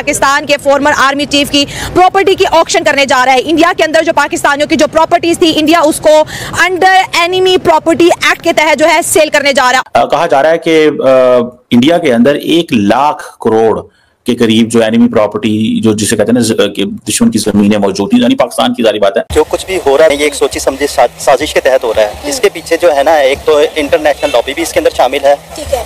पाकिस्तान के farmer army chief की property की ऑक्शन करने जा रहा है। इंडिया के अंदर जो पाकिस्तानियों की जो प्रॉपर्टीज थी, इंडिया उसको अंडर एनिमी प्रॉपर्टी एक्ट के तहत जो है सेल करने जा रहा है। कहा जा रहा है कि इंडिया के अंदर 1 लाख करोड़ के करीब जो एनिमी प्रॉपर्टी जो जिसे कहते हैं ना कि दुश्मन की जमीनें मौजूद थी, यानी पाकिस्तान की जारी बात है। जो कुछ भी हो रहा है ये एक सोची समझी साजिश के तहत हो रहा है। इसके पीछे जो है ना, एक तो इंटरनेशनल लॉबी भी इसके अंदर शामिल है।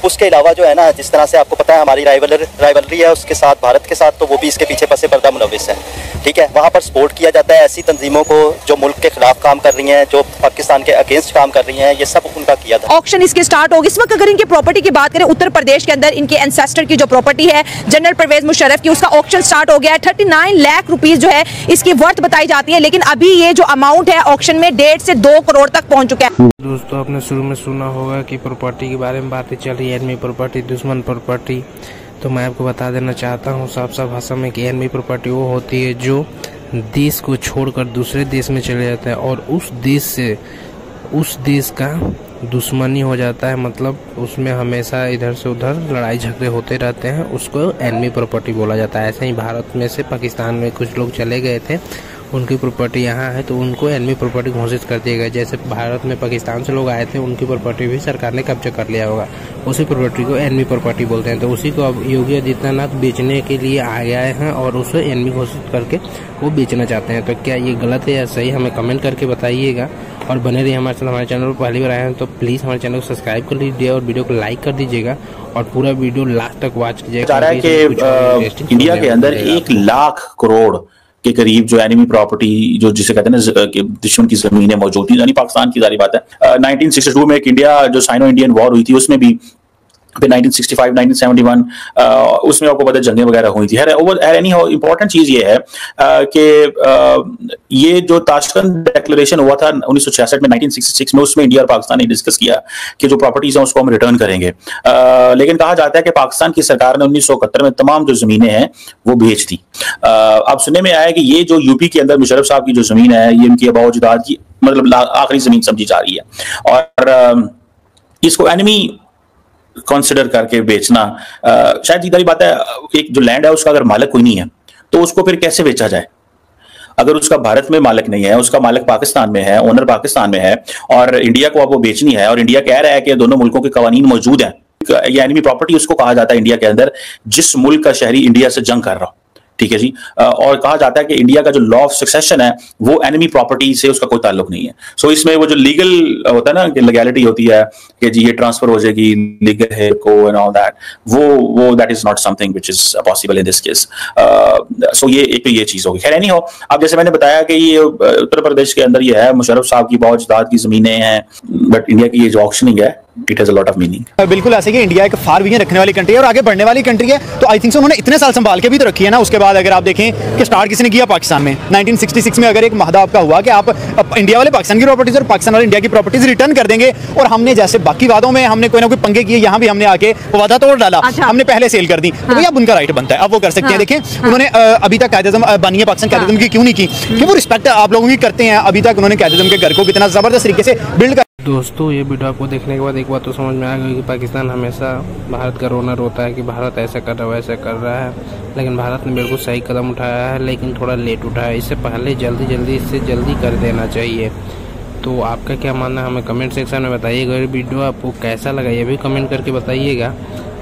उसके अलावा जो है ना, जिस तरह से आपको पता है हमारी राइवलरी है उसके साथ, भारत के साथ, तो वो भी इसके पीछे पसे पर्दा मुलविस है। ठीक है, वहाँ पर सपोर्ट किया जाता है ऐसी तंजीमों को जो मुल्क के खिलाफ काम कर रही हैं, जो पाकिस्तान के अगेंस्ट काम कर रही हैं, ये सब उनका किया था। ऑक्शन इसकी स्टार्ट होगी। इस वक्त अगर इनकी प्रॉपर्टी की बात करें, उत्तर प्रदेश के अंदर इनके एंसेस्टर की जो प्रॉपर्टी है जनरल परवेज मुशर्रफ की, उसका ऑक्शन स्टार्ट हो गया है। 39 लाख रुपीस जो है इसकी वर्थ बताई जाती है, लेकिन अभी ये जो अमाउंट है ऑक्शन में 1.5 से 2 करोड़ तक पहुंच चुका है। दोस्तों, आपने शुरू में सुना होगा कि प्रॉपर्टी के बारे में बातें चल रही है, एनिमी प्रॉपर्टी, दुश्मन प्रॉपर्टी। तो मैं आपको बता देना चाहता हूँ साफ साफ भाषा में कि एनिमी प्रॉपर्टी वो होती है जो देश को छोड़कर दूसरे देश में चले जाता है और उस देश से उस देश का दुश्मनी हो जाता है, मतलब उसमें हमेशा इधर से उधर लड़ाई झगड़े होते रहते हैं, उसको एनिमी प्रॉपर्टी बोला जाता है। ऐसे ही भारत में से पाकिस्तान में कुछ लोग चले गए थे, उनकी प्रॉपर्टी यहाँ है तो उनको एनिमी प्रॉपर्टी घोषित कर दिया गया। जैसे भारत में पाकिस्तान से लोग आए थे, उनकी प्रॉपर्टी भी सरकार ने कब्जा कर लिया होगा, उसी प्रॉपर्टी को एनिमी प्रॉपर्टी बोलते हैं। तो उसी को अब योगी आदित्यनाथ बेचने के लिए आए हैं और उसे एनिमी घोषित करके वो बेचना चाहते हैं। तो क्या ये गलत है या सही, हमें कमेंट करके बताइएगा और बने रहिए हमारे साथ। हमारे चैनल पर पहली बार आए हैं तो प्लीज़ हमारे चैनल को सब्सक्राइब कर लीजिए और वीडियो को लाइक कर दीजिएगा और पूरा वीडियो लास्ट तक वॉच कीजिएगा। जा रहा है कि इंडिया के अंदर 1 लाख करोड़ के करीब जो एनिमी प्रॉपर्टी जो जिसे कहते हैं ना कि दुश्मन की जमीनें मौजूद थी, यानी पाकिस्तान की जारी बात है। 1962 में एक इंडिया जो साइनो इंडियन वॉर हुई थी, उसमें भी फिर 1965, 1971 उसमें आपको पता जंगें वगैरह हुई थी। एनी इंपॉर्टेंट चीज ये है कि ये जो ताशकंद डिक्लेरेशन हुआ था 1966 में, 1966 में, उसमें इंडिया और पाकिस्तान ने डिस्कस किया कि जो प्रॉपर्टीज हैं उसको हम रिटर्न करेंगे। लेकिन कहा जाता है कि पाकिस्तान की सरकार ने 1971 में तमाम जो जमीनें हैं वो बेच दी। अब सुनने में आया कि ये जो यूपी के अंदर मुशर्रफ साहब की जो जमीन है, ये उनकी आबाओ-अजदाद की मतलब आखिरी जमीन समझी जा रही है और इसको एनिमी कंसिडर करके बेचना शायद सीधी बात है। एक जो लैंड है उसका अगर मालिक कोई नहीं है तो उसको फिर कैसे बेचा जाए? अगर उसका भारत में मालिक नहीं है, उसका मालिक पाकिस्तान में है, ओनर पाकिस्तान में है और इंडिया को अब वो बेचनी है और इंडिया कह रहा है कि दोनों मुल्कों के कवानीन मौजूद हैं। ये एनिमी प्रॉपर्टी उसको कहा जाता है इंडिया के अंदर जिस मुल्क का शहरी इंडिया से जंग कर रहा हो। ठीक है जी। और कहा जाता है कि इंडिया का जो लॉ ऑफ सक्सेशन है वो एनिमी प्रॉपर्टी से उसका कोई ताल्लुक नहीं है। सो इसमें वो जो लीगल होता है ना कि लीगैलिटी होती है कि जी ये ट्रांसफर हो जाएगी लीगल है को एंड ऑल दैट, वो that is not something which is possible in this case. So ये एक तो ये चीज होगी। खैर नहीं हो, अब जैसे मैंने बताया कि ये उत्तर प्रदेश के अंदर ये है, मुशर्रफ साहब की बहुत जात की जमीनें हैं, बट इंडिया की ये जो ऑक्शनिंग है it has a lot of meaning. बिल्कुल ऐसे कि इंडिया एक फार विजन रखने वाली कंट्री है और आगे बढ़ने वाली कंट्री है, तो आई थिंक सो उन्होंने इतने साल संभाल के भी तो रखी है ना। उसके बाद अगर आप देखें कि स्टार्ट किसने किया पाकिस्तान में 1966 में, अगर एक महदा आपका हुआ कि आप इंडिया वाले पाकिस्तान की प्रॉपर्टीज और पाकिस्तान वाले इंडिया की प्रॉपर्टीज रिटर्न कर देंगे, और हमने जैसे बाकी वादों में हमने कोई ना कोई पंगे किए, यहाँ भी हमने आके वादा तोड़ डाला। हमने पहले सेल कर दी तो भैया अब उनका राइट बनता है, अब वो कर सकते हैं। देखें उन्होंने अभी तक कायदे-ए-आज़म बनी है पाकिस्तान, कायदे-ए-आज़म की क्यों नहीं की? कि वो रिस्पेक्ट आप लोगों की करते हैं। अभी तक उन्होंने कायदे-ए-आज़म के घर को कितना जबरदस्त तरीके से बिल्ड। दोस्तों, ये वीडियो आपको देखने के बाद एक बात तो समझ में आ गई कि पाकिस्तान हमेशा भारत का रोना रोता है कि भारत ऐसा कर रहा है वैसा कर रहा है, लेकिन भारत ने बिल्कुल सही कदम उठाया है, लेकिन थोड़ा लेट उठाया। इससे पहले इससे जल्दी कर देना चाहिए। तो आपका क्या मानना है हमें कमेंट सेक्शन में बताइएगा। अगर वीडियो आपको कैसा लगा ये भी कमेंट करके बताइएगा।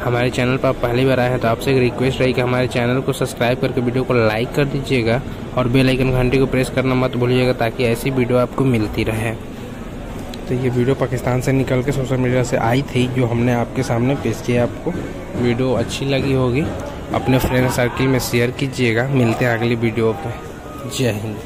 हमारे चैनल पर आप पहली बार आए हैं तो आपसे एक रिक्वेस्ट रही कि हमारे चैनल को सब्सक्राइब करके वीडियो को लाइक कर दीजिएगा और बेल आइकन घंटी को प्रेस करना मत भूलिएगा ताकि ऐसी वीडियो आपको मिलती रहे। तो ये वीडियो पाकिस्तान से निकल के सोशल मीडिया से आई थी जो हमने आपके सामने पेश किया। आपको वीडियो अच्छी लगी होगी, अपने फ्रेंड सर्किल में शेयर कीजिएगा। मिलते हैं अगली वीडियो पे। जय हिंद।